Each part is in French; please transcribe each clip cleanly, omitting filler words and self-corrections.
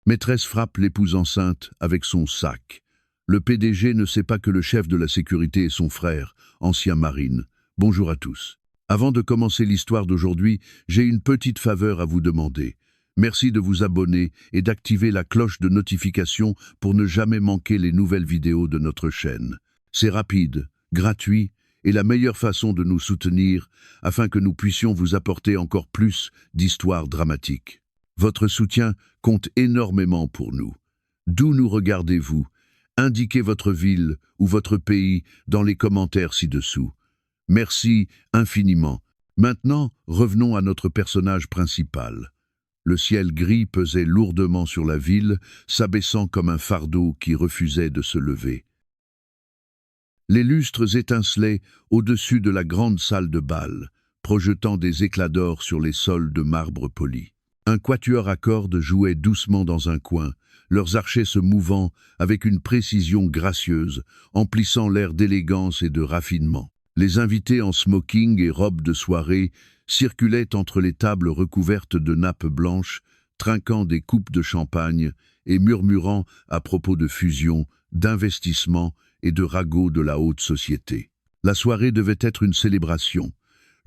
Maîtresse frappe l'épouse enceinte avec son sac. Le PDG ne sait pas que le chef de la sécurité est son frère, ancien marine. Bonjour à tous. Avant de commencer l'histoire d'aujourd'hui, j'ai une petite faveur à vous demander. Merci de vous abonner et d'activer la cloche de notification pour ne jamais manquer les nouvelles vidéos de notre chaîne. C'est rapide, gratuit et la meilleure façon de nous soutenir afin que nous puissions vous apporter encore plus d'histoires dramatiques. Votre soutien compte énormément pour nous. D'où nous regardez-vous? Indiquez votre ville ou votre pays dans les commentaires ci-dessous. Merci infiniment. Maintenant, revenons à notre personnage principal. Le ciel gris pesait lourdement sur la ville, s'abaissant comme un fardeau qui refusait de se lever. Les lustres étincelaient au-dessus de la grande salle de bal, projetant des éclats d'or sur les sols de marbre poli. Un quatuor à cordes jouait doucement dans un coin, leurs archets se mouvant avec une précision gracieuse, emplissant l'air d'élégance et de raffinement. Les invités en smoking et robes de soirée circulaient entre les tables recouvertes de nappes blanches, trinquant des coupes de champagne et murmurant à propos de fusion, d'investissement et de ragots de la haute société. La soirée devait être une célébration,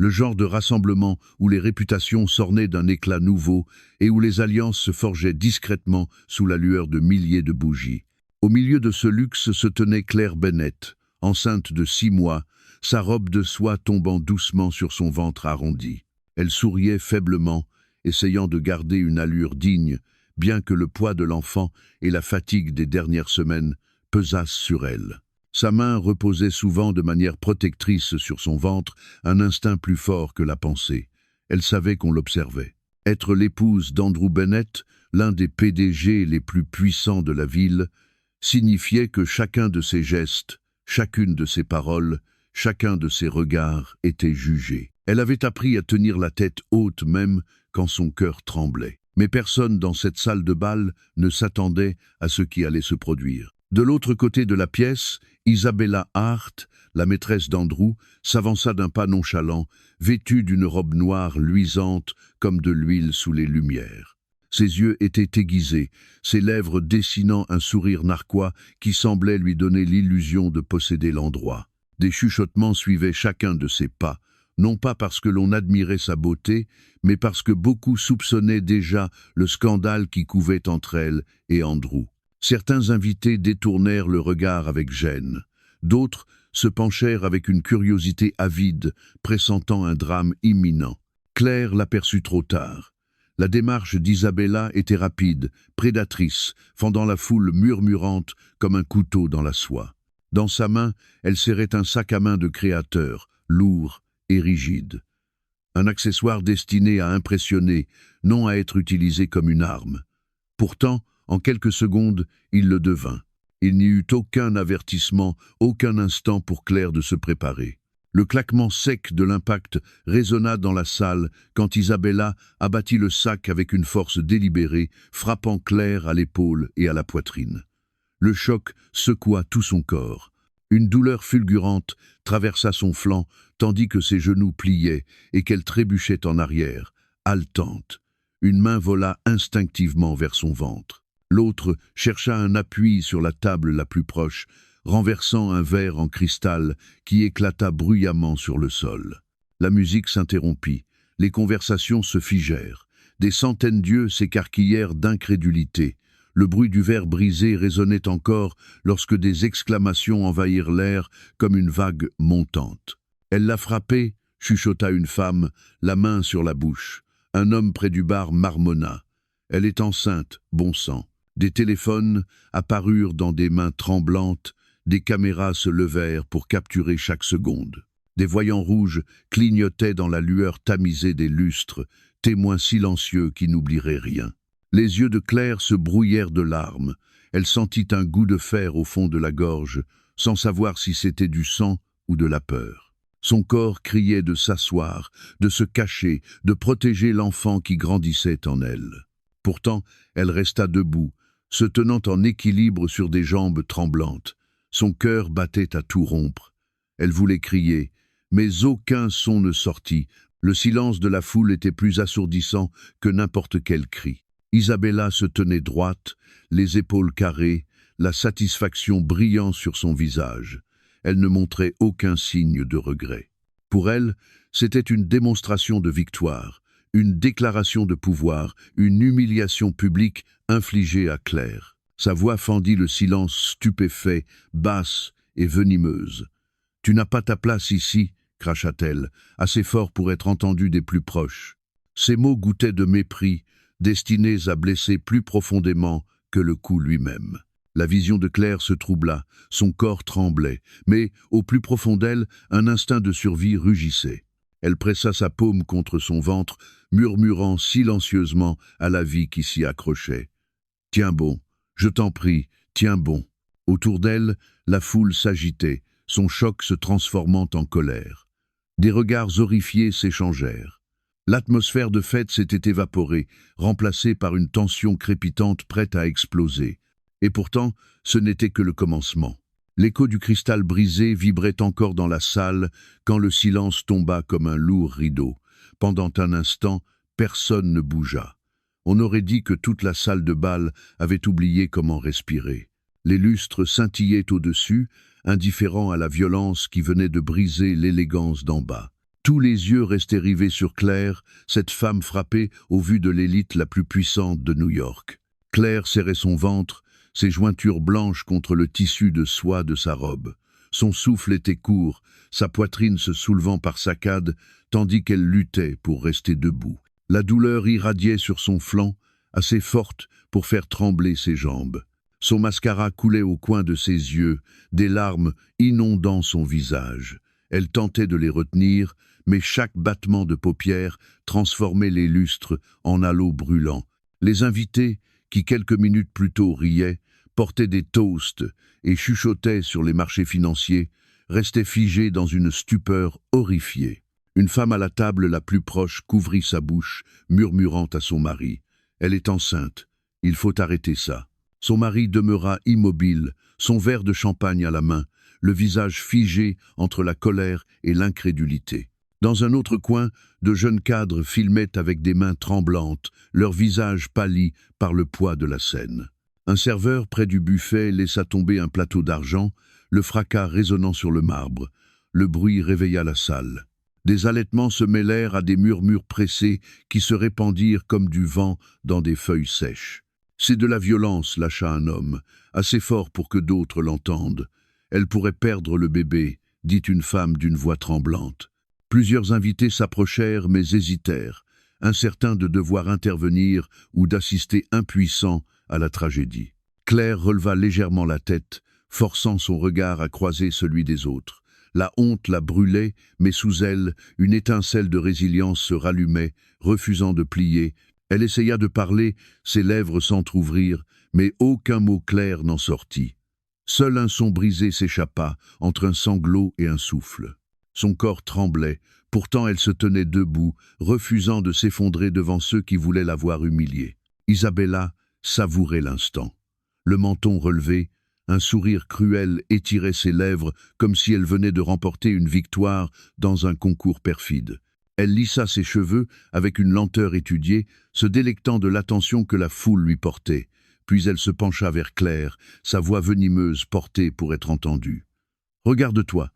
le genre de rassemblement où les réputations s'ornaient d'un éclat nouveau et où les alliances se forgeaient discrètement sous la lueur de milliers de bougies. Au milieu de ce luxe se tenait Claire Bennett, enceinte de 6 mois, sa robe de soie tombant doucement sur son ventre arrondi. Elle souriait faiblement, essayant de garder une allure digne, bien que le poids de l'enfant et la fatigue des dernières semaines pesassent sur elle. Sa main reposait souvent de manière protectrice sur son ventre, un instinct plus fort que la pensée. Elle savait qu'on l'observait. Être l'épouse d'Andrew Bennett, l'un des PDG les plus puissants de la ville, signifiait que chacun de ses gestes, chacune de ses paroles, chacun de ses regards était jugé. Elle avait appris à tenir la tête haute même quand son cœur tremblait. Mais personne dans cette salle de bal ne s'attendait à ce qui allait se produire. De l'autre côté de la pièce, Isabella Hart, la maîtresse d'Andrew, s'avança d'un pas nonchalant, vêtue d'une robe noire luisante comme de l'huile sous les lumières. Ses yeux étaient aiguisés, ses lèvres dessinant un sourire narquois qui semblait lui donner l'illusion de posséder l'endroit. Des chuchotements suivaient chacun de ses pas, non pas parce que l'on admirait sa beauté, mais parce que beaucoup soupçonnaient déjà le scandale qui couvait entre elle et Andrew. Certains invités détournèrent le regard avec gêne. D'autres se penchèrent avec une curiosité avide, pressentant un drame imminent. Claire l'aperçut trop tard. La démarche d'Isabella était rapide, prédatrice, fendant la foule murmurante comme un couteau dans la soie. Dans sa main, elle serrait un sac à main de créateur, lourd et rigide. Un accessoire destiné à impressionner, non à être utilisé comme une arme. Pourtant, en quelques secondes, il le devint. Il n'y eut aucun avertissement, aucun instant pour Claire de se préparer. Le claquement sec de l'impact résonna dans la salle quand Isabella abattit le sac avec une force délibérée, frappant Claire à l'épaule et à la poitrine. Le choc secoua tout son corps. Une douleur fulgurante traversa son flanc, tandis que ses genoux pliaient et qu'elle trébuchait en arrière, haletante. Une main vola instinctivement vers son ventre. L'autre chercha un appui sur la table la plus proche, renversant un verre en cristal qui éclata bruyamment sur le sol. La musique s'interrompit, les conversations se figèrent. Des centaines d'yeux s'écarquillèrent d'incrédulité. Le bruit du verre brisé résonnait encore lorsque des exclamations envahirent l'air comme une vague montante. « Elle l'a frappé » chuchota une femme, la main sur la bouche. Un homme près du bar marmonna. « Elle est enceinte, bon sang !» Des téléphones apparurent dans des mains tremblantes, des caméras se levèrent pour capturer chaque seconde. Des voyants rouges clignotaient dans la lueur tamisée des lustres, témoins silencieux qui n'oublieraient rien. Les yeux de Claire se brouillèrent de larmes. Elle sentit un goût de fer au fond de la gorge, sans savoir si c'était du sang ou de la peur. Son corps criait de s'asseoir, de se cacher, de protéger l'enfant qui grandissait en elle. Pourtant, elle resta debout, se tenant en équilibre sur des jambes tremblantes. Son cœur battait à tout rompre. Elle voulait crier, mais aucun son ne sortit. Le silence de la foule était plus assourdissant que n'importe quel cri. Isabella se tenait droite, les épaules carrées, la satisfaction brillant sur son visage. Elle ne montrait aucun signe de regret. Pour elle, c'était une démonstration de victoire, une déclaration de pouvoir, une humiliation publique infligée à Claire. Sa voix fendit le silence stupéfait, basse et venimeuse. « Tu n'as pas ta place ici », cracha-t-elle, assez fort pour être entendue des plus proches. Ces mots goûtaient de mépris, destinés à blesser plus profondément que le coup lui-même. La vision de Claire se troubla, son corps tremblait, mais, au plus profond d'elle, un instinct de survie rugissait. Elle pressa sa paume contre son ventre, murmurant silencieusement à la vie qui s'y accrochait. « Tiens bon, je t'en prie, tiens bon ». Autour d'elle, la foule s'agitait, son choc se transformant en colère. Des regards horrifiés s'échangèrent. L'atmosphère de fête s'était évaporée, remplacée par une tension crépitante prête à exploser. Et pourtant, ce n'était que le commencement. L'écho du cristal brisé vibrait encore dans la salle quand le silence tomba comme un lourd rideau. Pendant un instant, personne ne bougea. On aurait dit que toute la salle de bal avait oublié comment respirer. Les lustres scintillaient au-dessus, indifférents à la violence qui venait de briser l'élégance d'en bas. Tous les yeux restaient rivés sur Claire, cette femme frappée au vu de l'élite la plus puissante de New York. Claire serrait son ventre, ses jointures blanches contre le tissu de soie de sa robe. Son souffle était court, sa poitrine se soulevant par saccades, tandis qu'elle luttait pour rester debout. La douleur irradiait sur son flanc, assez forte pour faire trembler ses jambes. Son mascara coulait au coin de ses yeux, des larmes inondant son visage. Elle tentait de les retenir, mais chaque battement de paupières transformait les lustres en halo brûlants. Les invités, qui quelques minutes plus tôt riaient, portaient des toasts et chuchotaient sur les marchés financiers, restaient figés dans une stupeur horrifiée. Une femme à la table la plus proche couvrit sa bouche, murmurant à son mari. « Elle est enceinte. Il faut arrêter ça. » Son mari demeura immobile, son verre de champagne à la main, le visage figé entre la colère et l'incrédulité. Dans un autre coin, de jeunes cadres filmaient avec des mains tremblantes, leur visage pâli par le poids de la scène. Un serveur près du buffet laissa tomber un plateau d'argent, le fracas résonnant sur le marbre. Le bruit réveilla la salle. Des halètements se mêlèrent à des murmures pressés qui se répandirent comme du vent dans des feuilles sèches. « C'est de la violence », lâcha un homme, assez fort pour que d'autres l'entendent. « Elle pourrait perdre le bébé », dit une femme d'une voix tremblante. Plusieurs invités s'approchèrent mais hésitèrent, incertains de devoir intervenir ou d'assister impuissants à la tragédie. Claire releva légèrement la tête, forçant son regard à croiser celui des autres. La honte la brûlait, mais sous elle, une étincelle de résilience se rallumait, refusant de plier. Elle essaya de parler, ses lèvres s'entr'ouvrirent, mais aucun mot clair n'en sortit. Seul un son brisé s'échappa, entre un sanglot et un souffle. Son corps tremblait, pourtant elle se tenait debout, refusant de s'effondrer devant ceux qui voulaient la voir humiliée. Isabella savourait l'instant. Le menton relevé, un sourire cruel étirait ses lèvres comme si elle venait de remporter une victoire dans un concours perfide. Elle lissa ses cheveux avec une lenteur étudiée, se délectant de l'attention que la foule lui portait. Puis elle se pencha vers Claire, sa voix venimeuse portée pour être entendue. « Regarde-toi,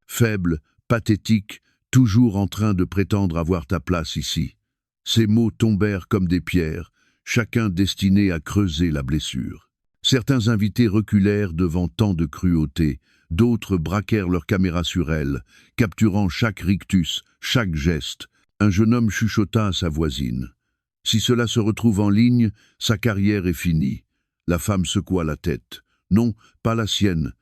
faible, pathétique, toujours en train de prétendre avoir ta place ici. » Ces mots tombèrent comme des pierres, chacun destiné à creuser la blessure. Certains invités reculèrent devant tant de cruauté, d'autres braquèrent leur caméra sur elle, capturant chaque rictus, chaque geste. Un jeune homme chuchota à sa voisine. « Si cela se retrouve en ligne, sa carrière est finie. » La femme secoua la tête. « Non, pas la sienne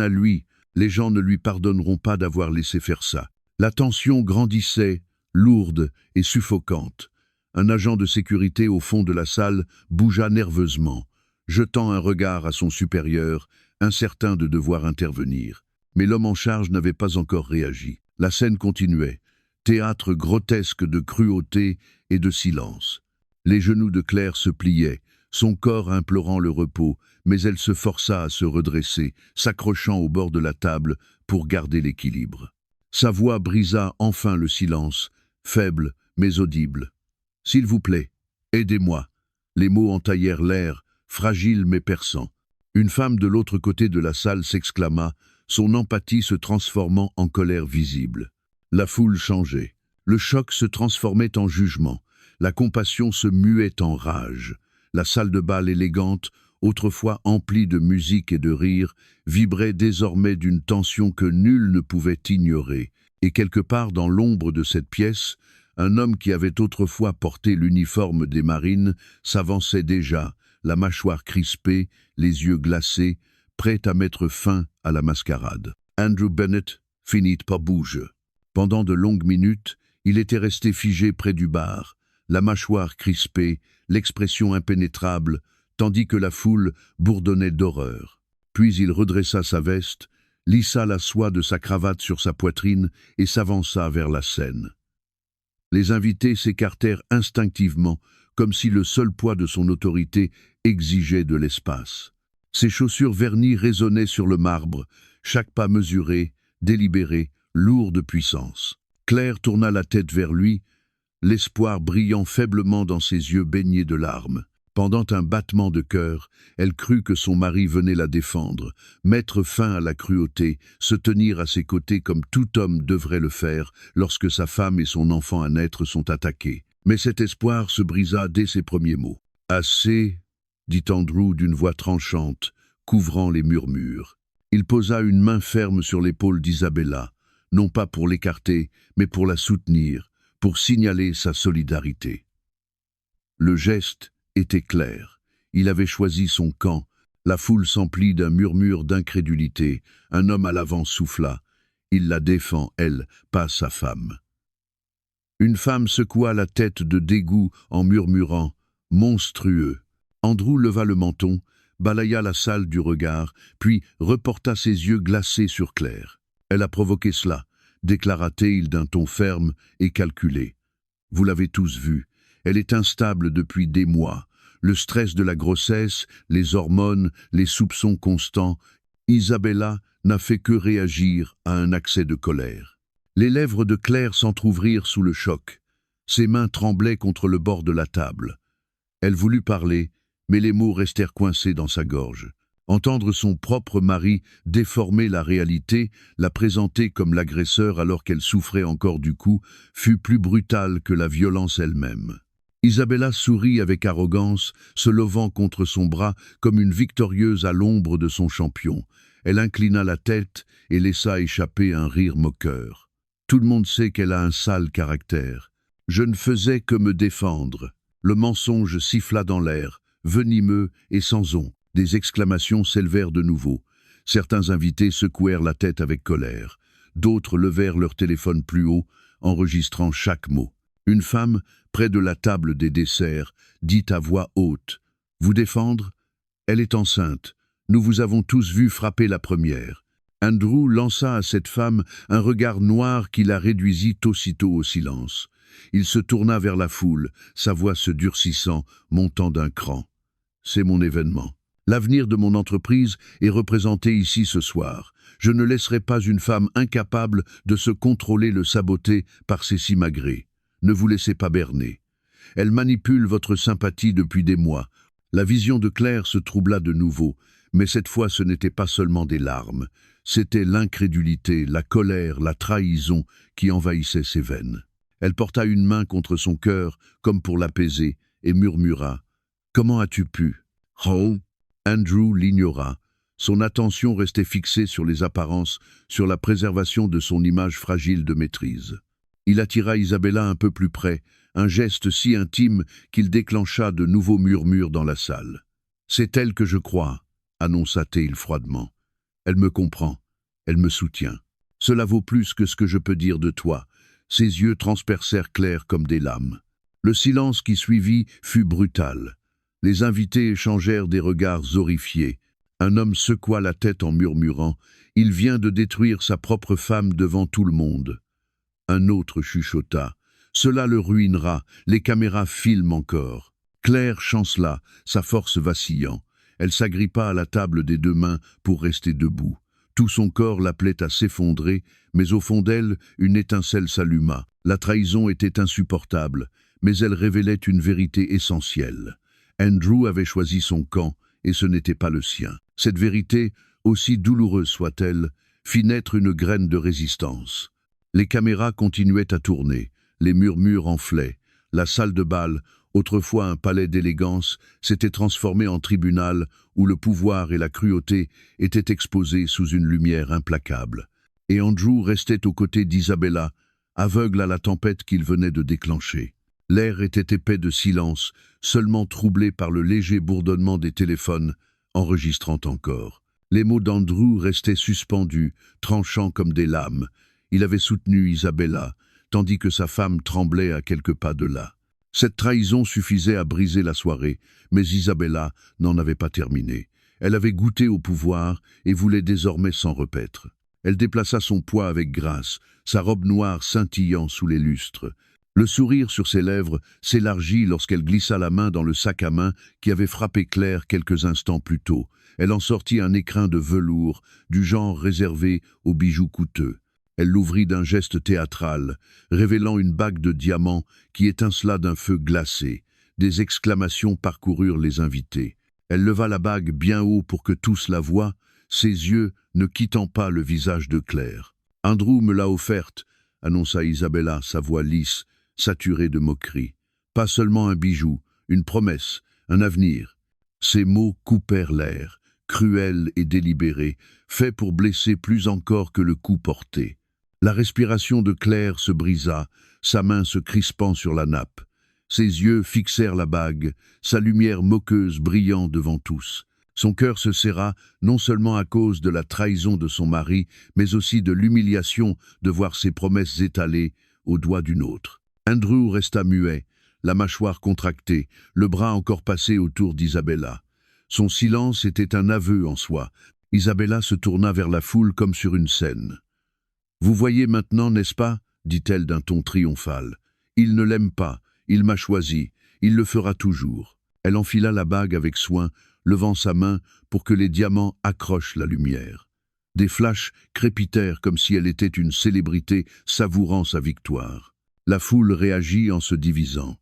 à lui. Les gens ne lui pardonneront pas d'avoir laissé faire ça. » La tension grandissait, lourde et suffocante. Un agent de sécurité au fond de la salle bougea nerveusement, jetant un regard à son supérieur, incertain de devoir intervenir. Mais l'homme en charge n'avait pas encore réagi. La scène continuait, théâtre grotesque de cruauté et de silence. Les genoux de Claire se pliaient, son corps implorant le repos, mais elle se força à se redresser, s'accrochant au bord de la table pour garder l'équilibre. Sa voix brisa enfin le silence, faible mais audible. « S'il vous plaît, aidez-moi. Les mots entaillèrent l'air, fragiles mais perçants. Une femme de l'autre côté de la salle s'exclama, son empathie se transformant en colère visible. La foule changeait. Le choc se transformait en jugement. La compassion se muait en rage. La salle de bal élégante, autrefois emplie de musique et de rire, vibrait désormais d'une tension que nul ne pouvait ignorer. Et quelque part dans l'ombre de cette pièce, un homme qui avait autrefois porté l'uniforme des marines s'avançait déjà, la mâchoire crispée, les yeux glacés, prêt à mettre fin à la mascarade. Andrew Bennett finit par bouger. Pendant de longues minutes, il était resté figé près du bar, la mâchoire crispée, l'expression impénétrable, tandis que la foule bourdonnait d'horreur. Puis il redressa sa veste, lissa la soie de sa cravate sur sa poitrine et s'avança vers la scène. Les invités s'écartèrent instinctivement, comme si le seul poids de son autorité exigeait de l'espace. Ses chaussures vernies résonnaient sur le marbre, chaque pas mesuré, délibéré, lourd de puissance. Claire tourna la tête vers lui, l'espoir brillant faiblement dans ses yeux baignés de larmes. Pendant un battement de cœur, elle crut que son mari venait la défendre, mettre fin à la cruauté, se tenir à ses côtés comme tout homme devrait le faire lorsque sa femme et son enfant à naître sont attaqués. Mais cet espoir se brisa dès ses premiers mots. « Assez » dit Andrew d'une voix tranchante, couvrant les murmures. Il posa une main ferme sur l'épaule d'Isabella, non pas pour l'écarter, mais pour la soutenir, pour signaler sa solidarité. Le geste était clair. Il avait choisi son camp. La foule s'emplit d'un murmure d'incrédulité. Un homme à l'avant souffla. Il la défend, elle, pas sa femme. Une femme secoua la tête de dégoût en murmurant « monstrueux ». Andrew leva le menton, balaya la salle du regard, puis reporta ses yeux glacés sur Claire. « Elle a provoqué cela », déclara-t-il d'un ton ferme et calculé. « Vous l'avez tous vu. Elle est instable depuis des mois. Le stress de la grossesse, les hormones, les soupçons constants. Isabella n'a fait que réagir à un accès de colère. » Les lèvres de Claire s'entr'ouvrirent sous le choc. Ses mains tremblaient contre le bord de la table. Elle voulut parler, mais les mots restèrent coincés dans sa gorge. Entendre son propre mari déformer la réalité, la présenter comme l'agresseur alors qu'elle souffrait encore du coup, fut plus brutal que la violence elle-même. Isabella sourit avec arrogance, se levant contre son bras comme une victorieuse à l'ombre de son champion. Elle inclina la tête et laissa échapper un rire moqueur. Tout le monde sait qu'elle a un sale caractère. Je ne faisais que me défendre. Le mensonge siffla dans l'air, venimeux et sans on. Des exclamations s'élevèrent de nouveau. Certains invités secouèrent la tête avec colère. D'autres levèrent leur téléphone plus haut, enregistrant chaque mot. Une femme, près de la table des desserts, dit à voix haute « Vous défendre ? Elle est enceinte. Nous vous avons tous vu frapper la première. » Andrew lança à cette femme un regard noir qui la réduisit aussitôt au silence. Il se tourna vers la foule, sa voix se durcissant, montant d'un cran. « C'est mon événement. L'avenir de mon entreprise est représenté ici ce soir. Je ne laisserai pas une femme incapable de se contrôler le saboter par ses simagrées. Ne vous laissez pas berner. Elle manipule votre sympathie depuis des mois. » La vision de Claire se troubla de nouveau, mais cette fois ce n'était pas seulement des larmes. C'était l'incrédulité, la colère, la trahison qui envahissaient ses veines. Elle porta une main contre son cœur, comme pour l'apaiser, et murmura « Comment as-tu pu ?» Oh. Andrew l'ignora. Son attention restait fixée sur les apparences, sur la préservation de son image fragile de maîtrise. Il attira Isabella un peu plus près, un geste si intime qu'il déclencha de nouveaux murmures dans la salle. « C'est elle que je crois », annonça-t-il froidement. « Elle me comprend, elle me soutient. Cela vaut plus que ce que je peux dire de toi. » Ses yeux transpercèrent Claire comme des lames. Le silence qui suivit fut brutal. Les invités échangèrent des regards horrifiés. Un homme secoua la tête en murmurant « Il vient de détruire sa propre femme devant tout le monde. » Un autre chuchota « Cela le ruinera, les caméras filment encore. » Claire chancela, sa force vacillant. Elle s'agrippa à la table des deux mains pour rester debout. Tout son corps l'appelait à s'effondrer, mais au fond d'elle, une étincelle s'alluma. La trahison était insupportable, mais elle révélait une vérité essentielle. Andrew avait choisi son camp, et ce n'était pas le sien. Cette vérité, aussi douloureuse soit-elle, fit naître une graine de résistance. Les caméras continuaient à tourner, les murmures enflaient. La salle de bal, autrefois un palais d'élégance, s'était transformée en tribunal où le pouvoir et la cruauté étaient exposés sous une lumière implacable. Et Andrew restait aux côtés d'Isabella, aveugle à la tempête qu'il venait de déclencher. L'air était épais de silence, seulement troublé par le léger bourdonnement des téléphones, enregistrant encore. Les mots d'Andrew restaient suspendus, tranchants comme des lames. Il avait soutenu Isabella, tandis que sa femme tremblait à quelques pas de là. Cette trahison suffisait à briser la soirée, mais Isabella n'en avait pas terminé. Elle avait goûté au pouvoir et voulait désormais s'en repaître. Elle déplaça son poids avec grâce, sa robe noire scintillant sous les lustres. Le sourire sur ses lèvres s'élargit lorsqu'elle glissa la main dans le sac à main qui avait frappé Claire quelques instants plus tôt. Elle en sortit un écrin de velours, du genre réservé aux bijoux coûteux. Elle l'ouvrit d'un geste théâtral, révélant une bague de diamants qui étincela d'un feu glacé. Des exclamations parcoururent les invités. Elle leva la bague bien haut pour que tous la voient, ses yeux ne quittant pas le visage de Claire. « Andrew me l'a offerte », annonça Isabella, sa voix lisse, saturée de moquerie. « Pas seulement un bijou, une promesse, un avenir. » Ces mots coupèrent l'air, cruels et délibérés, faits pour blesser plus encore que le coup porté. La respiration de Claire se brisa, sa main se crispant sur la nappe. Ses yeux fixèrent la bague, sa lumière moqueuse brillant devant tous. Son cœur se serra, non seulement à cause de la trahison de son mari, mais aussi de l'humiliation de voir ses promesses étalées au doigt d'une autre. Andrew resta muet, la mâchoire contractée, le bras encore passé autour d'Isabella. Son silence était un aveu en soi. Isabella se tourna vers la foule comme sur une scène. « Vous voyez maintenant, n'est-ce pas ?» dit-elle d'un ton triomphal. « Il ne l'aime pas, il m'a choisi, il le fera toujours. » Elle enfila la bague avec soin, levant sa main pour que les diamants accrochent la lumière. Des flashs crépitèrent comme si elle était une célébrité savourant sa victoire. La foule réagit en se divisant.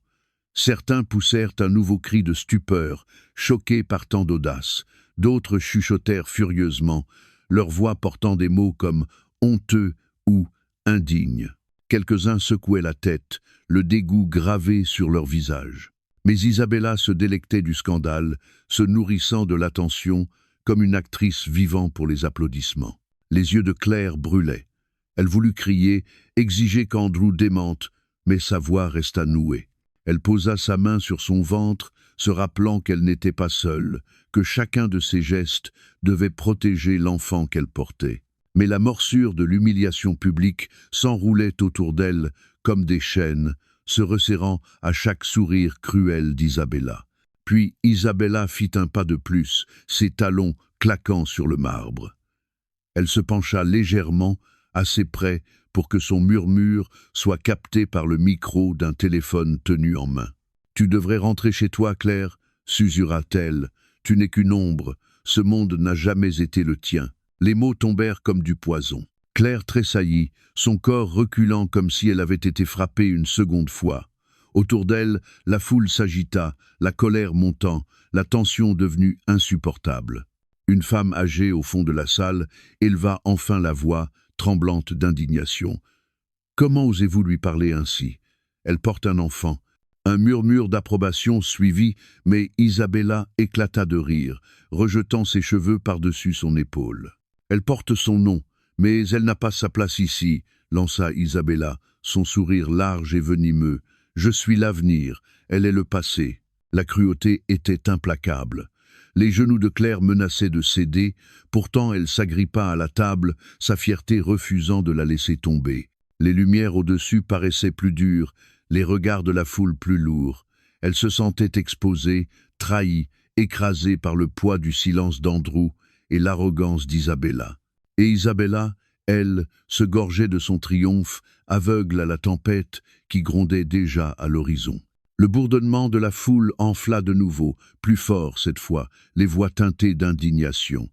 Certains poussèrent un nouveau cri de stupeur, choqués par tant d'audace. D'autres chuchotèrent furieusement, leur voix portant des mots comme « honteux » ou « indigne ». Quelques-uns secouaient la tête, le dégoût gravé sur leur visage. Mais Isabella se délectait du scandale, se nourrissant de l'attention, comme une actrice vivant pour les applaudissements. Les yeux de Claire brûlaient. Elle voulut crier, exiger qu'Andrew démente, mais sa voix resta nouée. Elle posa sa main sur son ventre, se rappelant qu'elle n'était pas seule, que chacun de ses gestes devait protéger l'enfant qu'elle portait. Mais la morsure de l'humiliation publique s'enroulait autour d'elle comme des chaînes, se resserrant à chaque sourire cruel d'Isabella. Puis Isabella fit un pas de plus, ses talons claquant sur le marbre. Elle se pencha légèrement, assez près pour que son murmure soit capté par le micro d'un téléphone tenu en main. « Tu devrais rentrer chez toi, Claire » susura-t-elle. « Tu n'es qu'une ombre, ce monde n'a jamais été le tien. » Les mots tombèrent comme du poison. Claire tressaillit, son corps reculant comme si elle avait été frappée une seconde fois. Autour d'elle, la foule s'agita, la colère montant, la tension devenue insupportable. Une femme âgée au fond de la salle éleva enfin la voix, tremblante d'indignation. « Comment osez-vous lui parler ainsi? Elle porte un enfant. » Un murmure d'approbation suivit, mais Isabella éclata de rire, rejetant ses cheveux par-dessus son épaule. « Elle porte son nom, mais elle n'a pas sa place ici, » lança Isabella, son sourire large et venimeux. « Je suis l'avenir, elle est le passé. » La cruauté était implacable. Les genoux de Claire menaçaient de céder, pourtant elle s'agrippa à la table, sa fierté refusant de la laisser tomber. Les lumières au-dessus paraissaient plus dures, les regards de la foule plus lourds. Elle se sentait exposée, trahie, écrasée par le poids du silence d'Andrew et l'arrogance d'Isabella. Et Isabella, elle, se gorgeait de son triomphe, aveugle à la tempête qui grondait déjà à l'horizon. Le bourdonnement de la foule enfla de nouveau, plus fort cette fois, les voix teintées d'indignation.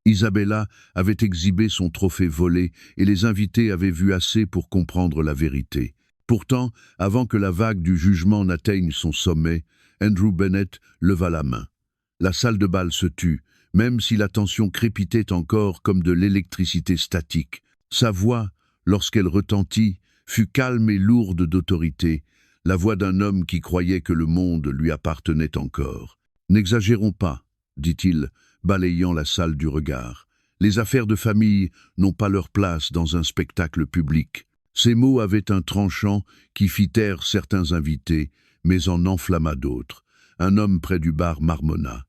Isabella avait exhibé son trophée volé et les invités avaient vu assez pour comprendre la vérité. Pourtant, avant que la vague du jugement n'atteigne son sommet, Andrew Bennett leva la main. La salle de bal se tut, même si la tension crépitait encore comme de l'électricité statique. Sa voix, lorsqu'elle retentit, fut calme et lourde d'autorité, la voix d'un homme qui croyait que le monde lui appartenait encore. « N'exagérons pas, dit-il, balayant la salle du regard. Les affaires de famille n'ont pas leur place dans un spectacle public. » Ces mots avaient un tranchant qui fit taire certains invités, mais en enflamma d'autres. Un homme près du bar marmonna.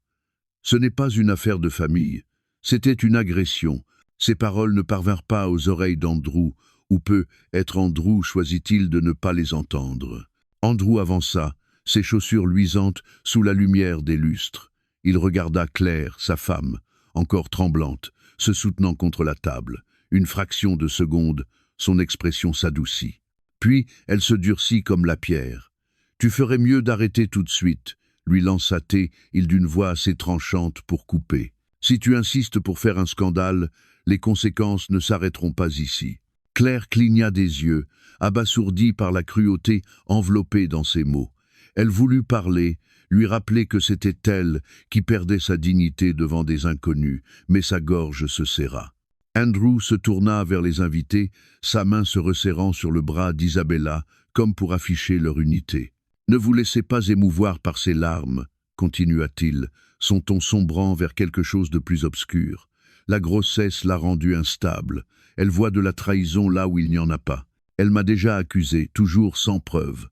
Ce n'est pas une affaire de famille, c'était une agression. Ces paroles ne parvinrent pas aux oreilles d'Andrew, ou peut-être Andrew choisit-il de ne pas les entendre. Andrew avança, ses chaussures luisantes sous la lumière des lustres. Il regarda Claire, sa femme, encore tremblante, se soutenant contre la table. Une fraction de seconde, son expression s'adoucit. Puis elle se durcit comme la pierre. « Tu ferais mieux d'arrêter tout de suite », lui lança-t-il d'une voix assez tranchante pour couper. « Si tu insistes pour faire un scandale, les conséquences ne s'arrêteront pas ici. » Claire cligna des yeux, abasourdie par la cruauté enveloppée dans ses mots. Elle voulut parler, lui rappeler que c'était elle qui perdait sa dignité devant des inconnus, mais sa gorge se serra. Andrew se tourna vers les invités, sa main se resserrant sur le bras d'Isabella, comme pour afficher leur unité. « Ne vous laissez pas émouvoir par ces larmes, » continua-t-il, son ton sombrant vers quelque chose de plus obscur. La grossesse l'a rendue instable. Elle voit de la trahison là où il n'y en a pas. Elle m'a déjà accusé, toujours sans preuve.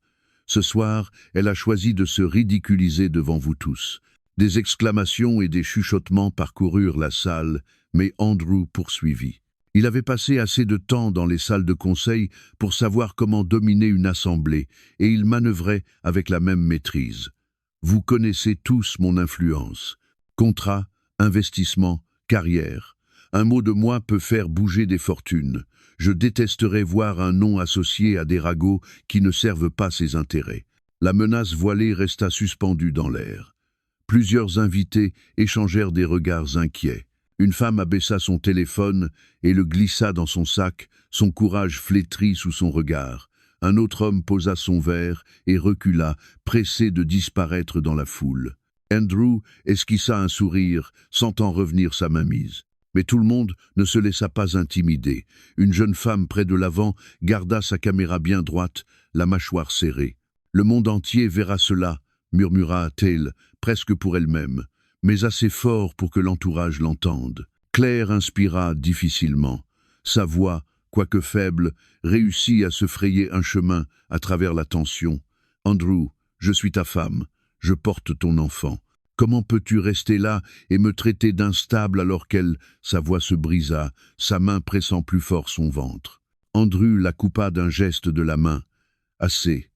Ce soir, elle a choisi de se ridiculiser devant vous tous. Des exclamations et des chuchotements parcoururent la salle, mais Andrew poursuivit. Il avait passé assez de temps dans les salles de conseil pour savoir comment dominer une assemblée, et il manœuvrait avec la même maîtrise. Vous connaissez tous mon influence. Contrat, investissement, carrière. Un mot de moi peut faire bouger des fortunes. Je détesterais voir un nom associé à des ragots qui ne servent pas ses intérêts. La menace voilée resta suspendue dans l'air. Plusieurs invités échangèrent des regards inquiets. Une femme abaissa son téléphone et le glissa dans son sac, son courage flétri sous son regard. Un autre homme posa son verre et recula, pressé de disparaître dans la foule. Andrew esquissa un sourire, sentant revenir sa mainmise. Mais tout le monde ne se laissa pas intimider. Une jeune femme près de l'avant garda sa caméra bien droite, la mâchoire serrée. « Le monde entier verra cela », murmura-t-elle, presque pour elle-même, mais assez fort pour que l'entourage l'entende. Claire inspira difficilement. Sa voix, quoique faible, réussit à se frayer un chemin à travers la tension. « Andrew, je suis ta femme, je porte ton enfant. Comment peux-tu rester là et me traiter d'instable alors qu'elle... » Sa voix se brisa, sa main pressant plus fort son ventre. Andrew la coupa d'un geste de la main. « Assez.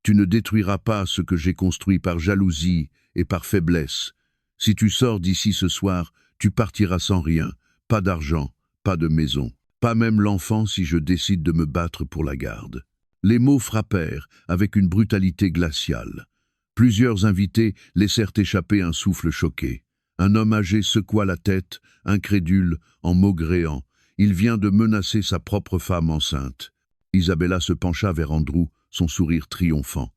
Tu ne détruiras pas ce que j'ai construit par jalousie et par faiblesse. Si tu sors d'ici ce soir, tu partiras sans rien. Pas d'argent, pas de maison. Pas même l'enfant si je décide de me battre pour la garde. » Les mots frappèrent avec une brutalité glaciale. Plusieurs invités laissèrent échapper un souffle choqué. Un homme âgé secoua la tête, incrédule, en maugréant. Il vient de menacer sa propre femme enceinte. Isabella se pencha vers Andrew, son sourire triomphant.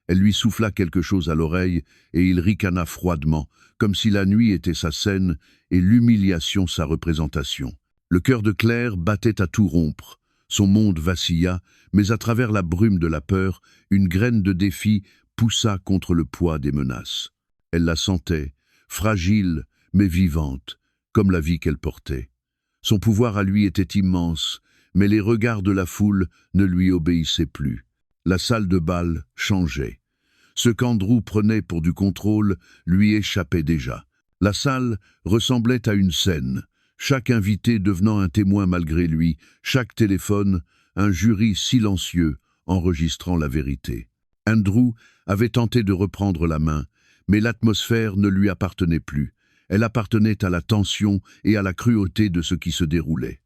Elle lui souffla quelque chose à l'oreille et il ricana froidement, comme si la nuit était sa scène et l'humiliation sa représentation. Le cœur de Claire battait à tout rompre. Son monde vacilla, mais à travers la brume de la peur, une graine de défi poussa contre le poids des menaces. Elle la sentait, fragile mais vivante, comme la vie qu'elle portait. Son pouvoir à lui était immense, mais les regards de la foule ne lui obéissaient plus. La salle de bal changeait. Ce qu'Andrew prenait pour du contrôle lui échappait déjà. La salle ressemblait à une scène, chaque invité devenant un témoin malgré lui, chaque téléphone, un jury silencieux enregistrant la vérité. Andrew avait tenté de reprendre la main, mais l'atmosphère ne lui appartenait plus. Elle appartenait à la tension et à la cruauté de ce qui se déroulait.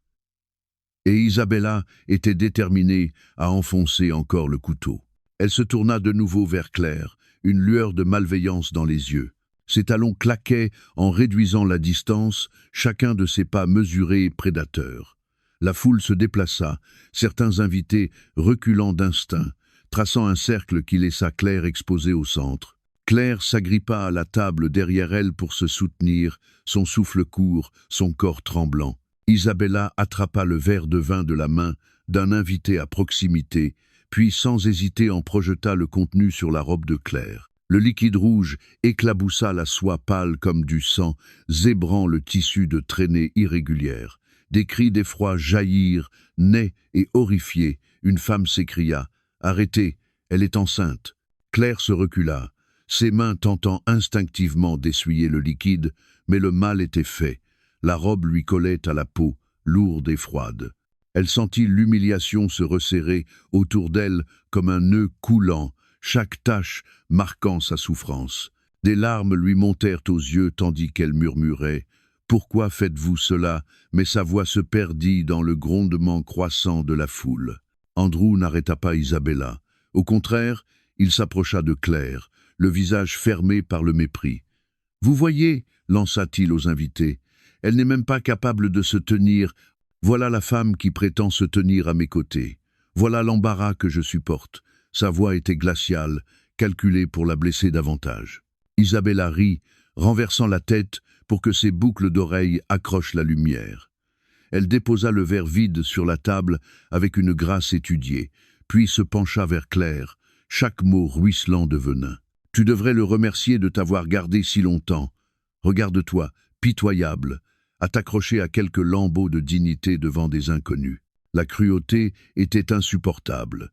Et Isabella était déterminée à enfoncer encore le couteau. Elle se tourna de nouveau vers Claire, une lueur de malveillance dans les yeux. Ses talons claquaient en réduisant la distance, chacun de ses pas mesurés et prédateurs. La foule se déplaça, certains invités reculant d'instinct, traçant un cercle qui laissa Claire exposée au centre. Claire s'agrippa à la table derrière elle pour se soutenir, son souffle court, son corps tremblant. Isabella attrapa le verre de vin de la main d'un invité à proximité, puis sans hésiter en projeta le contenu sur la robe de Claire. Le liquide rouge éclaboussa la soie pâle comme du sang, zébrant le tissu de traînées irrégulières. Des cris d'effroi jaillirent, nais et horrifiés. Une femme s'écria « Arrêtez, elle est enceinte !» Claire se recula, ses mains tentant instinctivement d'essuyer le liquide, mais le mal était fait. La robe lui collait à la peau, lourde et froide. Elle sentit l'humiliation se resserrer autour d'elle comme un nœud coulant, chaque tache marquant sa souffrance. Des larmes lui montèrent aux yeux tandis qu'elle murmurait « Pourquoi faites-vous cela ?» Mais sa voix se perdit dans le grondement croissant de la foule. Andrew n'arrêta pas Isabella. Au contraire, il s'approcha de Claire, le visage fermé par le mépris. « Vous voyez » lança-t-il aux invités, « elle n'est même pas capable de se tenir. Voilà la femme qui prétend se tenir à mes côtés. Voilà l'embarras que je supporte. » Sa voix était glaciale, calculée pour la blesser davantage. Isabella rit, renversant la tête pour que ses boucles d'oreilles accrochent la lumière. Elle déposa le verre vide sur la table avec une grâce étudiée, puis se pencha vers Claire, chaque mot ruisselant de venin. « Tu devrais le remercier de t'avoir gardé si longtemps. Regarde-toi, pitoyable, à t'accrocher à quelques lambeaux de dignité devant des inconnus. » La cruauté était insupportable.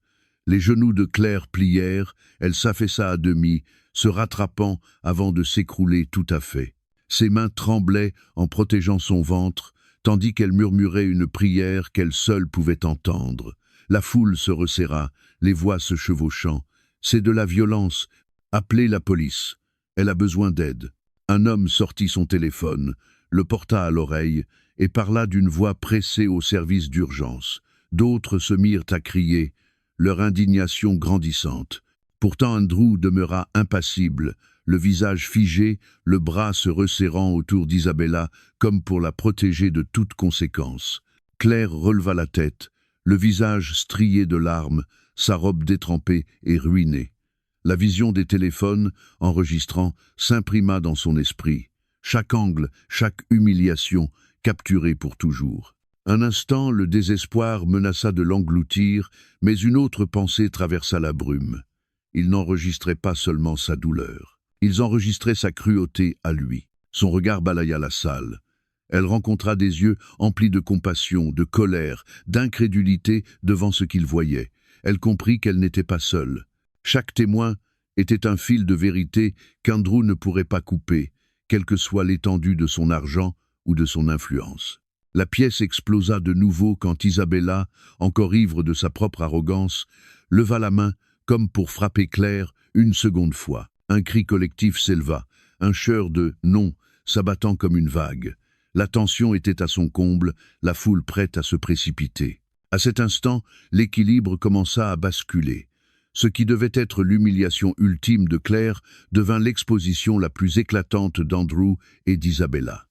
Les genoux de Claire plièrent, elle s'affaissa à demi, se rattrapant avant de s'écrouler tout à fait. Ses mains tremblaient en protégeant son ventre, tandis qu'elle murmurait une prière qu'elle seule pouvait entendre. La foule se resserra, les voix se chevauchant. « C'est de la violence. Appelez la police. Elle a besoin d'aide. » Un homme sortit son téléphone, le porta à l'oreille et parla d'une voix pressée au service d'urgence. D'autres se mirent à crier, leur indignation grandissante. Pourtant Andrew demeura impassible, le visage figé, le bras se resserrant autour d'Isabella comme pour la protéger de toute conséquence. Claire releva la tête, le visage strié de larmes, sa robe détrempée et ruinée. La vision des téléphones, enregistrant, s'imprima dans son esprit. Chaque angle, chaque humiliation, capturée pour toujours. Un instant, le désespoir menaça de l'engloutir, mais une autre pensée traversa la brume. Il n'enregistrait pas seulement sa douleur. Ils enregistraient sa cruauté à lui. Son regard balaya la salle. Elle rencontra des yeux emplis de compassion, de colère, d'incrédulité devant ce qu'il voyait. Elle comprit qu'elle n'était pas seule. Chaque témoin était un fil de vérité qu'Andrew ne pourrait pas couper, quelle que soit l'étendue de son argent ou de son influence. La pièce explosa de nouveau quand Isabella, encore ivre de sa propre arrogance, leva la main comme pour frapper Claire une seconde fois. Un cri collectif s'éleva, un chœur de « non » s'abattant comme une vague. La tension était à son comble, la foule prête à se précipiter. À cet instant, l'équilibre commença à basculer. Ce qui devait être l'humiliation ultime de Claire devint l'exposition la plus éclatante d'Andrew et d'Isabella.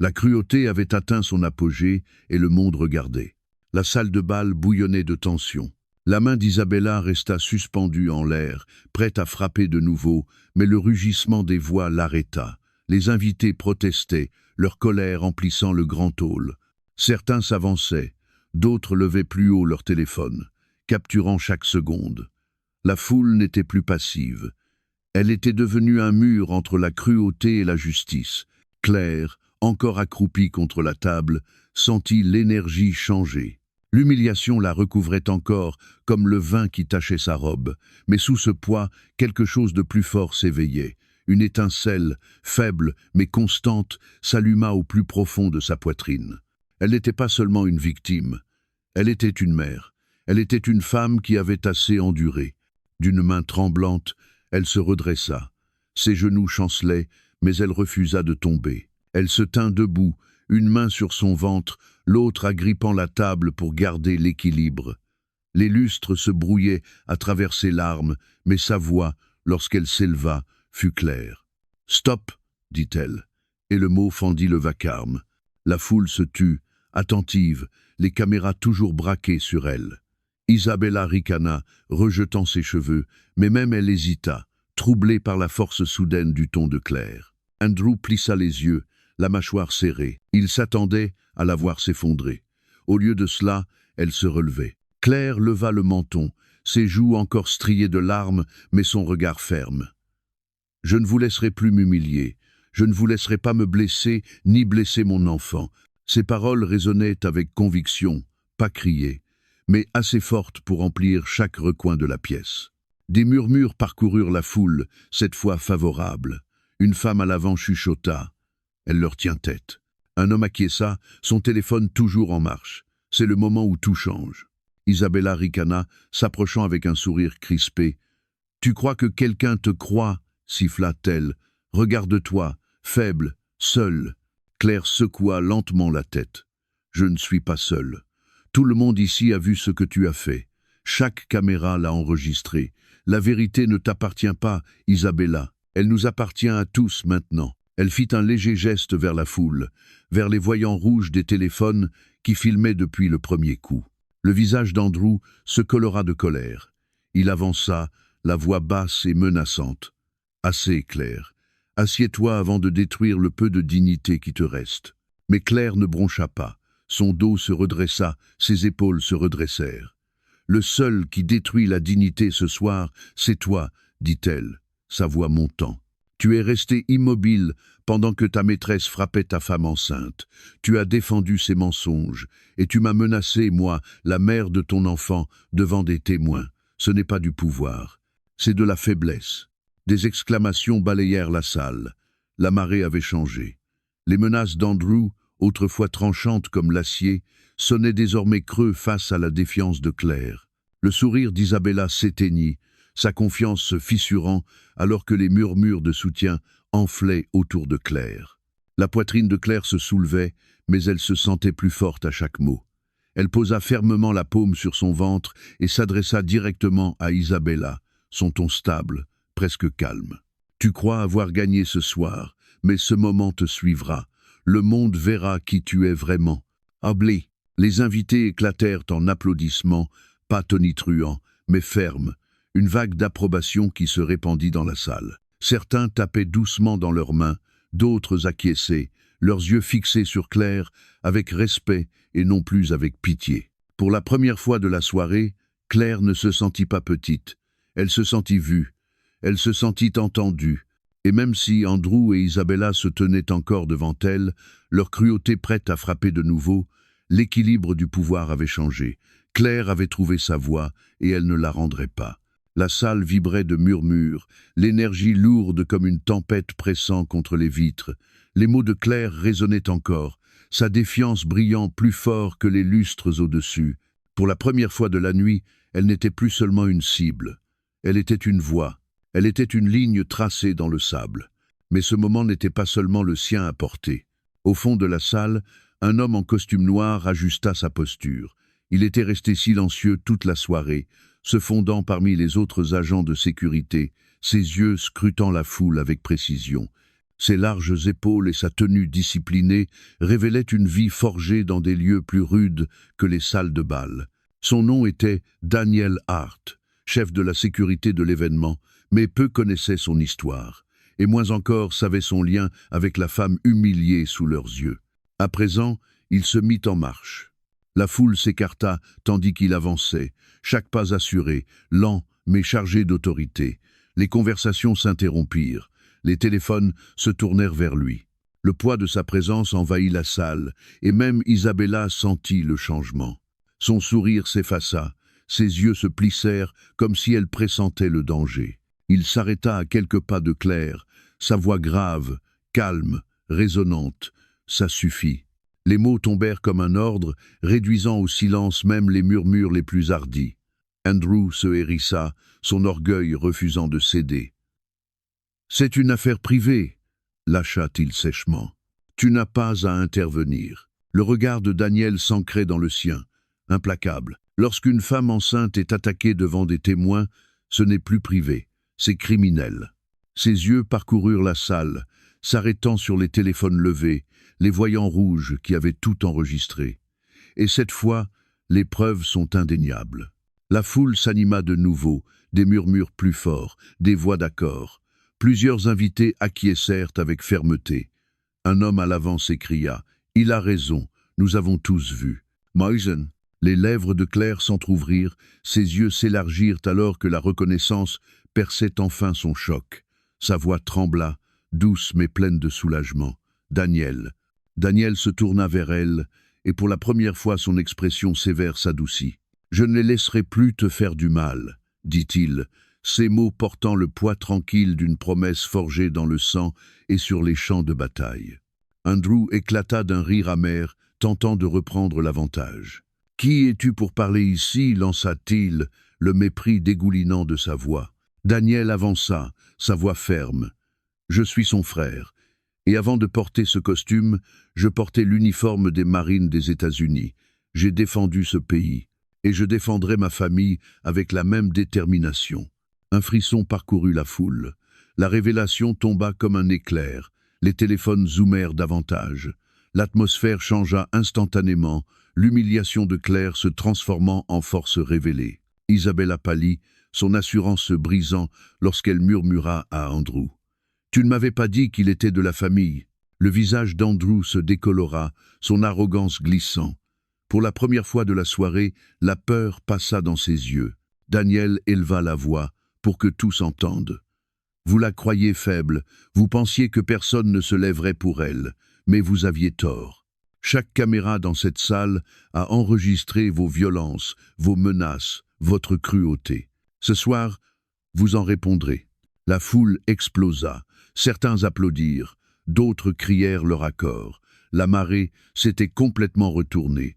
La cruauté avait atteint son apogée et le monde regardait. La salle de bal bouillonnait de tension. La main d'Isabella resta suspendue en l'air, prête à frapper de nouveau, mais le rugissement des voix l'arrêta. Les invités protestaient, leur colère emplissant le grand hall. Certains s'avançaient, d'autres levaient plus haut leur téléphone, capturant chaque seconde. La foule n'était plus passive. Elle était devenue un mur entre la cruauté et la justice. Claire, encore accroupie contre la table, sentit l'énergie changer. L'humiliation la recouvrait encore, comme le vin qui tachait sa robe, mais sous ce poids, quelque chose de plus fort s'éveillait. Une étincelle, faible mais constante, s'alluma au plus profond de sa poitrine. Elle n'était pas seulement une victime, elle était une mère. Elle était une femme qui avait assez enduré. D'une main tremblante, elle se redressa. Ses genoux chancelaient, mais elle refusa de tomber. Elle se tint debout, une main sur son ventre, l'autre agrippant la table pour garder l'équilibre. Les lustres se brouillaient à travers ses larmes, mais sa voix, lorsqu'elle s'éleva, fut claire. « Stop !» dit-elle, et le mot fendit le vacarme. La foule se tut, attentive, les caméras toujours braquées sur elle. Isabella ricana, rejetant ses cheveux, mais même elle hésita. troublé par la force soudaine du ton de Claire. Andrew plissa les yeux, la mâchoire serrée. Il s'attendait à la voir s'effondrer. Au lieu de cela, elle se relevait. Claire leva le menton, ses joues encore striées de larmes, mais son regard ferme. « Je ne vous laisserai plus m'humilier. Je ne vous laisserai pas me blesser, ni blesser mon enfant. » Ces paroles résonnaient avec conviction, pas criées, mais assez fortes pour remplir chaque recoin de la pièce. Des murmures parcoururent la foule, cette fois favorable. Une femme à l'avant chuchota. Elle leur tient tête. Un homme acquiesça, son téléphone toujours en marche. C'est le moment où tout change. Isabella ricana, s'approchant avec un sourire crispé. « Tu crois que quelqu'un te croit ?» siffla-t-elle. « Regarde-toi, faible, seule. » Claire secoua lentement la tête. « Je ne suis pas seule. Tout le monde ici a vu ce que tu as fait. Chaque caméra l'a enregistré. La vérité ne t'appartient pas, Isabella. Elle nous appartient à tous maintenant. » Elle fit un léger geste vers la foule, vers les voyants rouges des téléphones qui filmaient depuis le premier coup. Le visage d'Andrew se colora de colère. Il avança, la voix basse et menaçante. « Assez, Claire. Assieds-toi avant de détruire le peu de dignité qui te reste. » Mais Claire ne broncha pas. Son dos se redressa, ses épaules se redressèrent. « Le seul qui détruit la dignité ce soir, c'est toi, dit-elle, sa voix montant. Tu es resté immobile pendant que ta maîtresse frappait ta femme enceinte. Tu as défendu ses mensonges, et tu m'as menacé, moi, la mère de ton enfant, devant des témoins. Ce n'est pas du pouvoir, c'est de la faiblesse. » Des exclamations balayèrent la salle. La marée avait changé. Les menaces d'Andrew, autrefois tranchantes comme l'acier, sonnaient désormais creux face à la défiance de Claire. Le sourire d'Isabella s'éteignit, sa confiance se fissurant alors que les murmures de soutien enflaient autour de Claire. La poitrine de Claire se soulevait, mais elle se sentait plus forte à chaque mot. Elle posa fermement la paume sur son ventre et s'adressa directement à Isabella, son ton stable, presque calme. « Tu crois avoir gagné ce soir, mais ce moment te suivra. Le monde verra qui tu es vraiment. » Hablé. Les invités éclatèrent en applaudissements, pas tonitruants, mais fermes, une vague d'approbation qui se répandit dans la salle. Certains tapaient doucement dans leurs mains, d'autres acquiesçaient, leurs yeux fixés sur Claire, avec respect et non plus avec pitié. Pour la première fois de la soirée, Claire ne se sentit pas petite. Elle se sentit vue, elle se sentit entendue, et même si Andrew et Isabella se tenaient encore devant elle, leur cruauté prête à frapper de nouveau, l'équilibre du pouvoir avait changé. Claire avait trouvé sa voie, et elle ne la rendrait pas. La salle vibrait de murmures, l'énergie lourde comme une tempête pressant contre les vitres. Les mots de Claire résonnaient encore, sa défiance brillant plus fort que les lustres au-dessus. Pour la première fois de la nuit, elle n'était plus seulement une cible. Elle était une voix, elle était une ligne tracée dans le sable. Mais ce moment n'était pas seulement le sien à porter. Au fond de la salle, un homme en costume noir ajusta sa posture. Il était resté silencieux toute la soirée, se fondant parmi les autres agents de sécurité, ses yeux scrutant la foule avec précision. Ses larges épaules et sa tenue disciplinée révélaient une vie forgée dans des lieux plus rudes que les salles de bal. Son nom était Daniel Hart, chef de la sécurité de l'événement, mais peu connaissaient son histoire, et moins encore savaient son lien avec la femme humiliée sous leurs yeux. À présent, il se mit en marche. La foule s'écarta tandis qu'il avançait, chaque pas assuré, lent mais chargé d'autorité. Les conversations s'interrompirent, les téléphones se tournèrent vers lui. Le poids de sa présence envahit la salle, et même Isabella sentit le changement. Son sourire s'effaça, ses yeux se plissèrent comme si elle pressentait le danger. Il s'arrêta à quelques pas de Claire, sa voix grave, calme, résonnante. « Ça suffit. » Les mots tombèrent comme un ordre, réduisant au silence même les murmures les plus hardis. Andrew se hérissa, son orgueil refusant de céder. « C'est une affaire privée, » lâcha-t-il sèchement. « Tu n'as pas à intervenir. » Le regard de Daniel s'ancrait dans le sien, implacable. Lorsqu'une femme enceinte est attaquée devant des témoins, ce n'est plus privé, c'est criminel. Ses yeux parcoururent la salle, s'arrêtant sur les téléphones levés, les voyants rouges qui avaient tout enregistré. Et cette fois, les preuves sont indéniables. La foule s'anima de nouveau, des murmures plus forts, des voix d'accord. Plusieurs invités acquiescèrent avec fermeté. Un homme à l'avant s'écria « Il a raison, nous avons tous vu. » Moisen. Les lèvres de Claire s'entr'ouvrirent, ses yeux s'élargirent alors que la reconnaissance perçait enfin son choc. Sa voix trembla, douce mais pleine de soulagement. « Daniel. » Daniel se tourna vers elle, et pour la première fois son expression sévère s'adoucit. « Je ne les laisserai plus te faire du mal, » dit-il, ces mots portant le poids tranquille d'une promesse forgée dans le sang et sur les champs de bataille. Andrew éclata d'un rire amer, tentant de reprendre l'avantage. « Qui es-tu pour parler ici ?» lança-t-il, le mépris dégoulinant de sa voix. Daniel avança, sa voix ferme. « Je suis son frère, et avant de porter ce costume, je portais l'uniforme des marines des États-Unis. J'ai défendu ce pays, et je défendrai ma famille avec la même détermination. » Un frisson parcourut la foule. La révélation tomba comme un éclair. Les téléphones zoomèrent davantage. L'atmosphère changea instantanément, l'humiliation de Claire se transformant en force révélée. Isabella pâlit, son assurance se brisant lorsqu'elle murmura à Andrew. « Tu ne m'avais pas dit qu'il était de la famille. » Le visage d'Andrew se décolora, son arrogance glissant. Pour la première fois de la soirée, la peur passa dans ses yeux. Daniel éleva la voix pour que tous entendent. « Vous la croyez faible, vous pensiez que personne ne se lèverait pour elle, mais vous aviez tort. Chaque caméra dans cette salle a enregistré vos violences, vos menaces, votre cruauté. Ce soir, vous en répondrez. » La foule explosa. Certains applaudirent, d'autres crièrent leur accord. La marée s'était complètement retournée.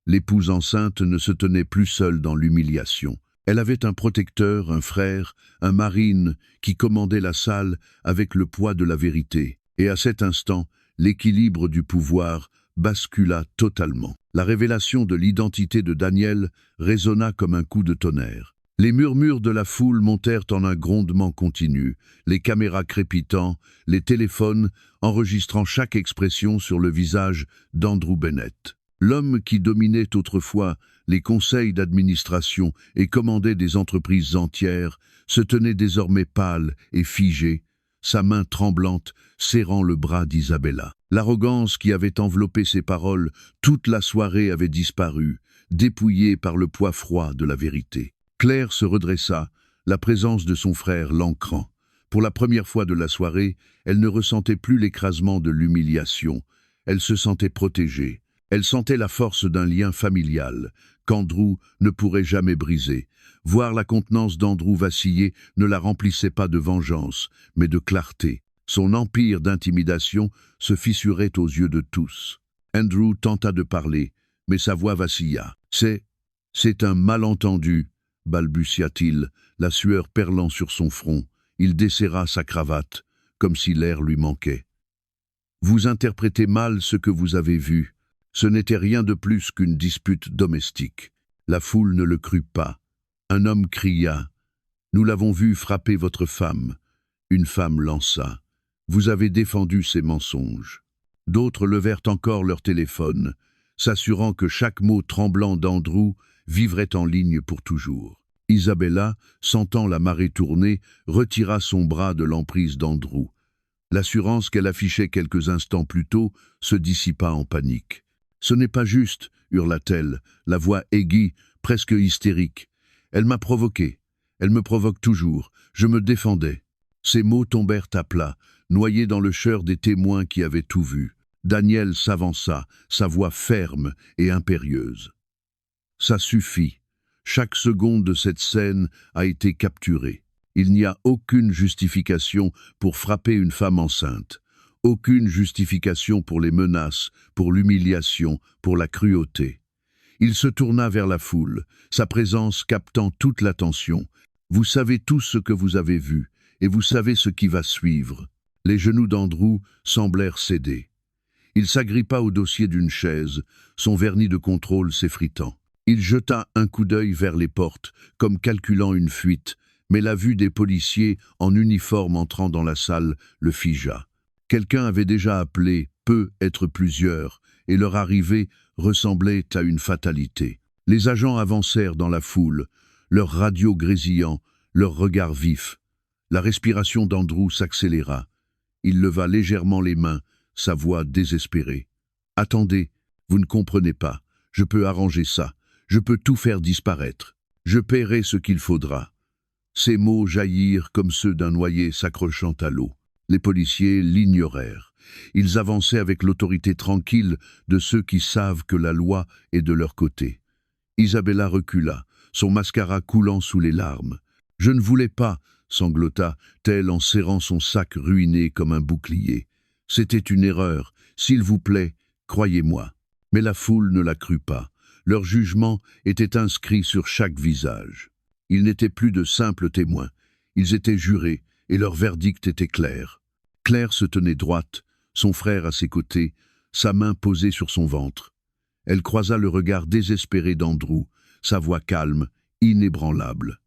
L'épouse enceinte ne se tenait plus seule dans l'humiliation. Elle avait un protecteur, un frère, un marine qui commandait la salle avec le poids de la vérité. Et à cet instant, l'équilibre du pouvoir bascula totalement. La révélation de l'identité de Daniel résonna comme un coup de tonnerre. Les murmures de la foule montèrent en un grondement continu, les caméras crépitant, les téléphones enregistrant chaque expression sur le visage d'Andrew Bennett. L'homme qui dominait autrefois les conseils d'administration et commandait des entreprises entières se tenait désormais pâle et figé, sa main tremblante serrant le bras d'Isabella. L'arrogance qui avait enveloppé ses paroles toute la soirée avait disparu, dépouillée par le poids froid de la vérité. Claire se redressa, la présence de son frère l'ancrant. Pour la première fois de la soirée, elle ne ressentait plus l'écrasement de l'humiliation. Elle se sentait protégée. Elle sentait la force d'un lien familial, qu'Andrew ne pourrait jamais briser. Voir la contenance d'Andrew vaciller ne la remplissait pas de vengeance, mais de clarté. Son empire d'intimidation se fissurait aux yeux de tous. Andrew tenta de parler, mais sa voix vacilla. « C'est un malentendu », balbutia-t-il, la sueur perlant sur son front. Il desserra sa cravate, comme si l'air lui manquait. « Vous interprétez mal ce que vous avez vu. Ce n'était rien de plus qu'une dispute domestique. » La foule ne le crut pas. Un homme cria « Nous l'avons vu frapper votre femme. » Une femme lança « Vous avez défendu ces mensonges. » D'autres levèrent encore leur téléphone, s'assurant que chaque mot tremblant d'Andrew vivrait en ligne pour toujours. Isabella, sentant la marée tourner, retira son bras de l'emprise d'Andrew. L'assurance qu'elle affichait quelques instants plus tôt se dissipa en panique. « Ce n'est pas juste !» hurla-t-elle, la voix aiguë, presque hystérique. « Elle m'a provoqué. Elle me provoque toujours. Je me défendais. » Ces mots tombèrent à plat, noyés dans le chœur des témoins qui avaient tout vu. Daniel s'avança, sa voix ferme et impérieuse. « Ça suffit. Chaque seconde de cette scène a été capturée. Il n'y a aucune justification pour frapper une femme enceinte. Aucune justification pour les menaces, pour l'humiliation, pour la cruauté. » Il se tourna vers la foule, sa présence captant toute l'attention. « Vous savez tous ce que vous avez vu, et vous savez ce qui va suivre. » Les genoux d'Andrew semblèrent céder. Il s'agrippa au dossier d'une chaise, son vernis de contrôle s'effritant. Il jeta un coup d'œil vers les portes, comme calculant une fuite, mais la vue des policiers en uniforme entrant dans la salle le figea. Quelqu'un avait déjà appelé, peut être plusieurs, et leur arrivée ressemblait à une fatalité. Les agents avancèrent dans la foule, leurs radios grésillant, leurs regards vifs. La respiration d'Andrew s'accéléra. Il leva légèrement les mains, sa voix désespérée. « Attendez, vous ne comprenez pas. Je peux arranger ça. Je peux tout faire disparaître. Je paierai ce qu'il faudra. » Ces mots jaillirent comme ceux d'un noyé s'accrochant à l'eau. Les policiers l'ignorèrent. Ils avançaient avec l'autorité tranquille de ceux qui savent que la loi est de leur côté. Isabella recula, son mascara coulant sous les larmes. « Je ne voulais pas », sanglota-t-elle en serrant son sac ruiné comme un bouclier. « C'était une erreur. S'il vous plaît, croyez-moi. » Mais la foule ne la crut pas. Leur jugement était inscrit sur chaque visage. Ils n'étaient plus de simples témoins. Ils étaient jurés, et leur verdict était clair. Claire se tenait droite, son frère à ses côtés, sa main posée sur son ventre. Elle croisa le regard désespéré d'Andrew, sa voix calme, inébranlable.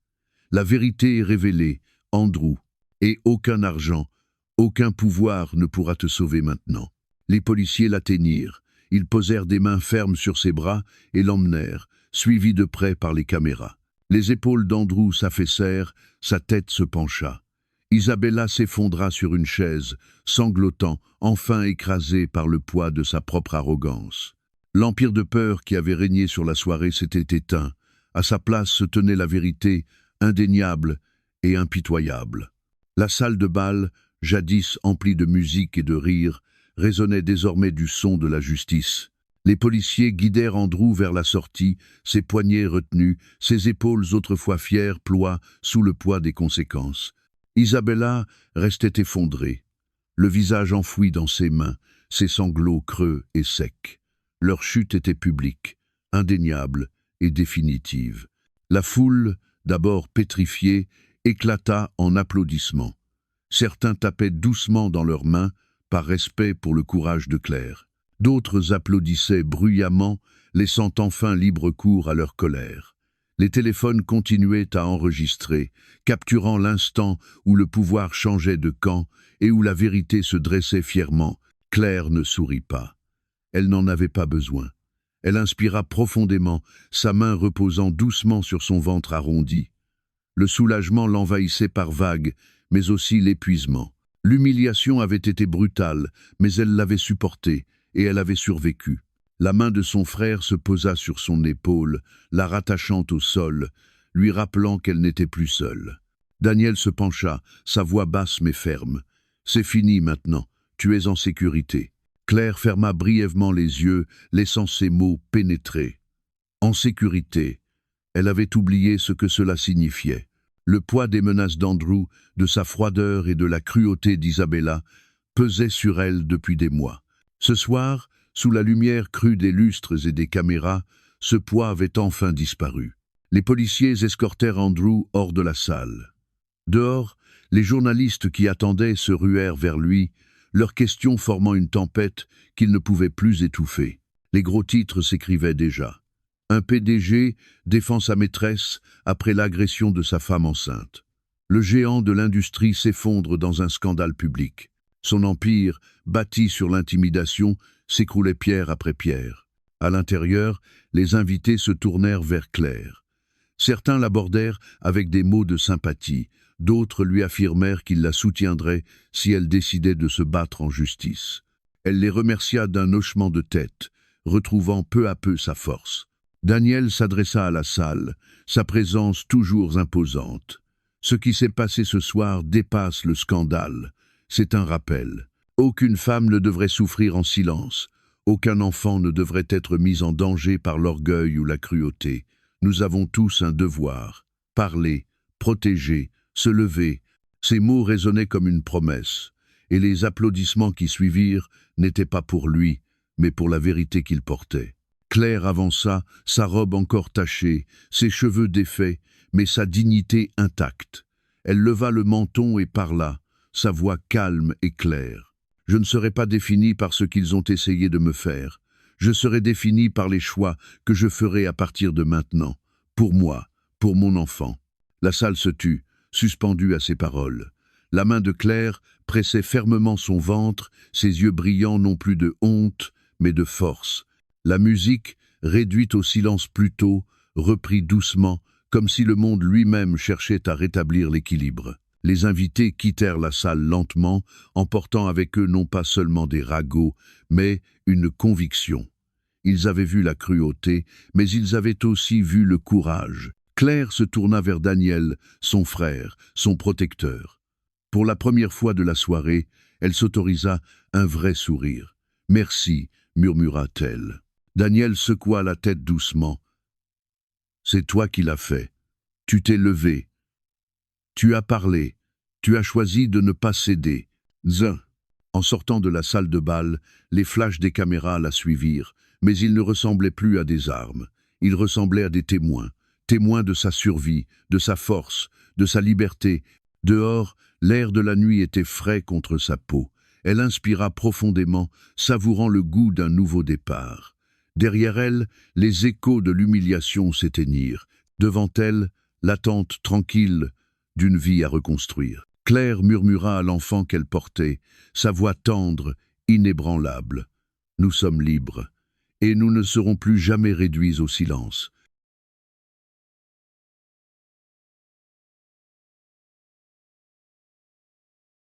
« La vérité est révélée, Andrew, et aucun argent, aucun pouvoir ne pourra te sauver maintenant. » Les policiers l'atteignirent. Ils posèrent des mains fermes sur ses bras et l'emmenèrent, suivis de près par les caméras. Les épaules d'Andrew s'affaissèrent, sa tête se pencha. Isabella s'effondra sur une chaise, sanglotant, enfin écrasée par le poids de sa propre arrogance. L'empire de peur qui avait régné sur la soirée s'était éteint. À sa place se tenait la vérité, indéniable et impitoyable. La salle de bal, jadis emplie de musique et de rire, résonnait désormais du son de la justice. Les policiers guidèrent Andrew vers la sortie, ses poignets retenus, ses épaules autrefois fières ploient sous le poids des conséquences. Isabella restait effondrée, le visage enfoui dans ses mains, ses sanglots creux et secs. Leur chute était publique, indéniable et définitive. La foule, d'abord pétrifiée, éclata en applaudissements. Certains tapaient doucement dans leurs mains, par respect pour le courage de Claire. D'autres applaudissaient bruyamment, laissant enfin libre cours à leur colère. Les téléphones continuaient à enregistrer, capturant l'instant où le pouvoir changeait de camp et où la vérité se dressait fièrement. Claire ne sourit pas. Elle n'en avait pas besoin. Elle inspira profondément, sa main reposant doucement sur son ventre arrondi. Le soulagement l'envahissait par vagues, mais aussi l'épuisement. L'humiliation avait été brutale, mais elle l'avait supportée, et elle avait survécu. La main de son frère se posa sur son épaule, la rattachant au sol, lui rappelant qu'elle n'était plus seule. Daniel se pencha, sa voix basse mais ferme. « C'est fini maintenant, tu es en sécurité. » Claire ferma brièvement les yeux, laissant ces mots pénétrer. En sécurité. Elle avait oublié ce que cela signifiait. Le poids des menaces d'Andrew, de sa froideur et de la cruauté d'Isabella pesait sur elle depuis des mois. Ce soir, sous la lumière crue des lustres et des caméras, ce poids avait enfin disparu. Les policiers escortèrent Andrew hors de la salle. Dehors, les journalistes qui attendaient se ruèrent vers lui, leurs questions formant une tempête qu'il ne pouvait plus étouffer. Les gros titres s'écrivaient déjà. Un PDG défend sa maîtresse après l'agression de sa femme enceinte. Le géant de l'industrie s'effondre dans un scandale public. Son empire, bâti sur l'intimidation, s'écroulait pierre après pierre. À l'intérieur, les invités se tournèrent vers Claire. Certains l'abordèrent avec des mots de sympathie, d'autres lui affirmèrent qu'ils la soutiendraient si elle décidait de se battre en justice. Elle les remercia d'un hochement de tête, retrouvant peu à peu sa force. Daniel s'adressa à la salle, sa présence toujours imposante. Ce qui s'est passé ce soir dépasse le scandale. C'est un rappel. Aucune femme ne devrait souffrir en silence. Aucun enfant ne devrait être mis en danger par l'orgueil ou la cruauté. Nous avons tous un devoir. Parler, protéger, se lever. Ces mots résonnaient comme une promesse. Et les applaudissements qui suivirent n'étaient pas pour lui, mais pour la vérité qu'il portait. Claire avança, sa robe encore tachée, ses cheveux défaits, mais sa dignité intacte. Elle leva le menton et parla, sa voix calme et claire. « Je ne serai pas définie par ce qu'ils ont essayé de me faire. Je serai définie par les choix que je ferai à partir de maintenant, pour moi, pour mon enfant. » La salle se tut, suspendue à ces paroles. La main de Claire pressait fermement son ventre, ses yeux brillants non plus de honte, mais de force. La musique, réduite au silence plus tôt, reprit doucement, comme si le monde lui-même cherchait à rétablir l'équilibre. Les invités quittèrent la salle lentement, emportant avec eux non pas seulement des ragots, mais une conviction. Ils avaient vu la cruauté, mais ils avaient aussi vu le courage. Claire se tourna vers Daniel, son frère, son protecteur. Pour la première fois de la soirée, elle s'autorisa un vrai sourire. « Merci », murmura-t-elle. Daniel secoua la tête doucement. « C'est toi qui l'as fait. Tu t'es levé. Tu as parlé. Tu as choisi de ne pas céder. » En sortant de la salle de bal, les flashs des caméras la suivirent, mais ils ne ressemblaient plus à des armes. Ils ressemblaient à des témoins. Témoin de sa survie, de sa force, de sa liberté. Dehors, l'air de la nuit était frais contre sa peau. Elle inspira profondément, savourant le goût d'un nouveau départ. Derrière elle, les échos de l'humiliation s'éteignirent. Devant elle, l'attente tranquille d'une vie à reconstruire. Claire murmura à l'enfant qu'elle portait, sa voix tendre, inébranlable. « Nous sommes libres, et nous ne serons plus jamais réduits au silence.